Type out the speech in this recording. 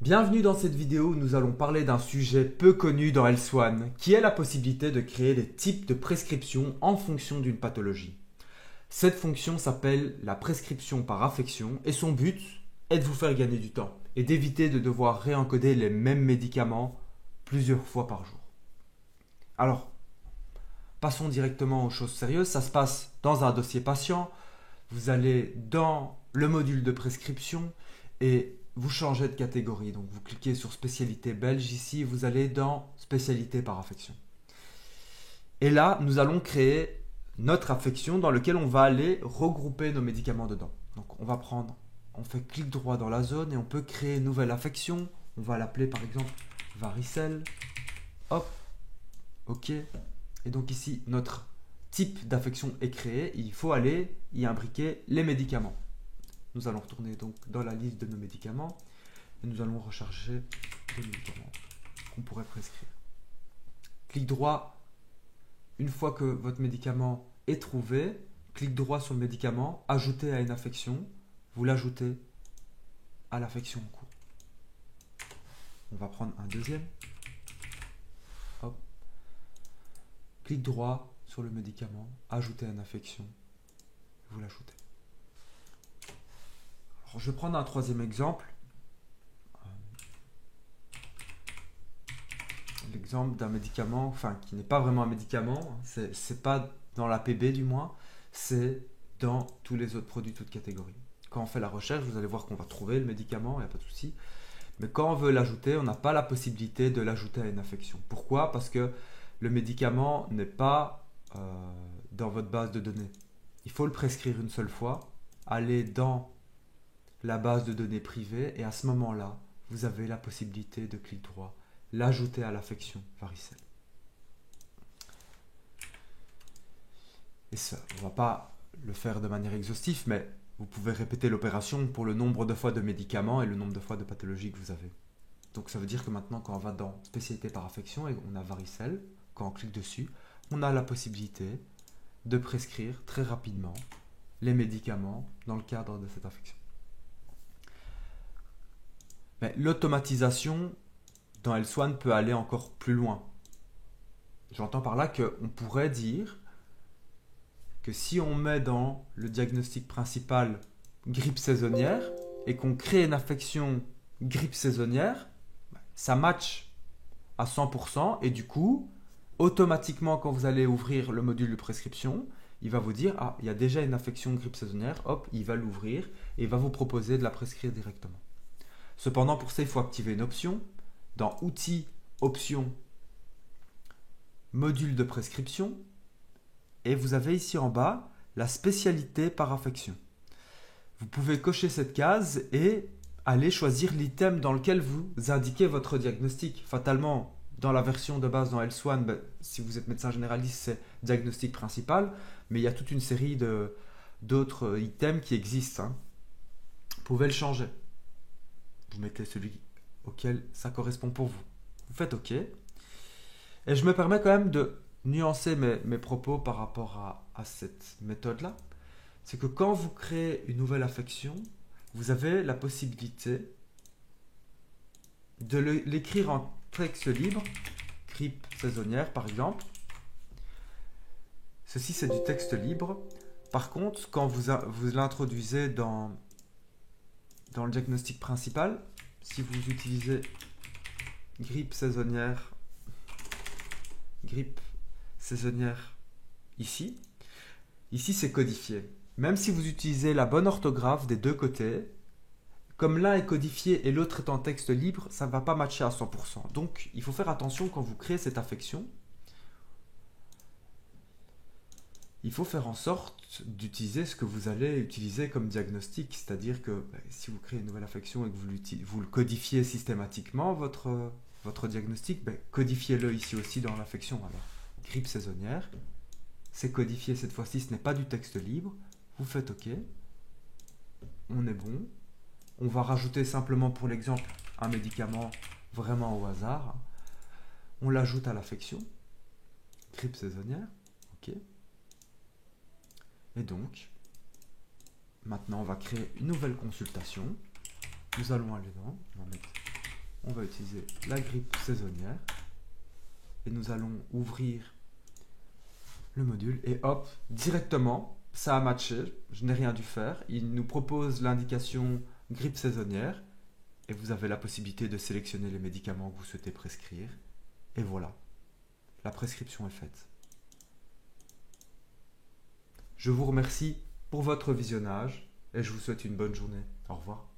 Bienvenue dans cette vidéo où nous allons parler d'un sujet peu connu dans Health One, qui est la possibilité de créer des types de prescriptions en fonction d'une pathologie. Cette fonction s'appelle la prescription par affection et son but est de vous faire gagner du temps et d'éviter de devoir réencoder les mêmes médicaments plusieurs fois par jour. Alors, passons directement aux choses sérieuses. Ça se passe dans un dossier patient. Vous allez dans le module de prescription et vous changez de catégorie. Donc vous cliquez sur spécialité belge ici, vous allez dans spécialité par affection. Et là, nous allons créer notre affection dans laquelle on va aller regrouper nos médicaments dedans. Donc on fait clic droit dans la zone et on peut créer une nouvelle affection. On va l'appeler par exemple varicelle. Hop, ok. Et donc ici, notre type d'affection est créé. Il faut aller y imbriquer les médicaments. Nous allons retourner donc dans la liste de nos médicaments et nous allons recharger les médicaments qu'on pourrait prescrire. Clic droit, une fois que votre médicament est trouvé, clic droit sur le médicament, ajouter à une affection, vous l'ajoutez à l'affection en cours. On va prendre un deuxième. Hop. Clic droit sur le médicament, ajouter à une affection, vous l'ajoutez. Alors, je vais prendre un troisième exemple. L'exemple d'un médicament, enfin qui n'est pas vraiment un médicament, c'est pas dans la PB du moins, c'est dans tous les autres produits, toutes catégories. Quand on fait la recherche, vous allez voir qu'on va trouver le médicament, il n'y a pas de souci. Mais quand on veut l'ajouter, on n'a pas la possibilité de l'ajouter à une affection. Pourquoi? Parce que le médicament n'est pas dans votre base de données. Il faut le prescrire une seule fois, aller dans la base de données privée et à ce moment-là, vous avez la possibilité de clic droit, l'ajouter à l'affection varicelle. Et ça, on ne va pas le faire de manière exhaustive, mais vous pouvez répéter l'opération pour le nombre de fois de médicaments et le nombre de fois de pathologies que vous avez. Donc ça veut dire que maintenant, quand on va dans spécialité par affection et on a varicelle, quand on clique dessus, on a la possibilité de prescrire très rapidement les médicaments dans le cadre de cette affection. Mais l'automatisation dans Health One peut aller encore plus loin. J'entends par là qu'on pourrait dire que si on met dans le diagnostic principal grippe saisonnière et qu'on crée une affection grippe saisonnière, ça match à 100% et du coup, automatiquement quand vous allez ouvrir le module de prescription, il va vous dire « Ah, il y a déjà une affection grippe saisonnière », hop, il va l'ouvrir et il va vous proposer de la prescrire directement. Cependant, pour ça, il faut activer une option. Dans Outils, Options, Module de prescription. Et vous avez ici en bas la spécialité par affection. Vous pouvez cocher cette case et aller choisir l'item dans lequel vous indiquez votre diagnostic. Fatalement, dans la version de base dans Health One, si vous êtes médecin généraliste, c'est diagnostic principal. Mais il y a toute une série d'autres items qui existent. Vous pouvez le changer. Vous mettez celui auquel ça correspond pour vous. Vous faites OK. Et je me permets quand même de nuancer mes propos par rapport à cette méthode-là. C'est que quand vous créez une nouvelle affection, vous avez la possibilité de l'écrire en texte libre, grippe saisonnière par exemple. Ceci c'est du texte libre. Par contre, quand vous l'introduisez dans le diagnostic principal, si vous utilisez grippe saisonnière ici c'est codifié. Même si vous utilisez la bonne orthographe des deux côtés, comme l'un est codifié et l'autre est en texte libre, ça ne va pas matcher à 100%. Donc il faut faire attention quand vous créez cette affection. Il faut faire en sorte d'utiliser ce que vous allez utiliser comme diagnostic, c'est-à-dire que si vous créez une nouvelle affection et que vous le codifiez systématiquement, votre diagnostic, codifiez-le ici aussi dans l'affection. Alors, grippe saisonnière, c'est codifié cette fois-ci, ce n'est pas du texte libre, vous faites OK, on est bon, on va rajouter simplement pour l'exemple un médicament vraiment au hasard, on l'ajoute à l'affection, grippe saisonnière, OK. Et donc, maintenant, on va créer une nouvelle consultation. Nous allons aller dans, on va mettre on va utiliser la grippe saisonnière. Et nous allons ouvrir le module et hop, directement, ça a matché, je n'ai rien dû faire. Il nous propose l'indication grippe saisonnière et vous avez la possibilité de sélectionner les médicaments que vous souhaitez prescrire. Et voilà, la prescription est faite. Je vous remercie pour votre visionnage et je vous souhaite une bonne journée. Au revoir.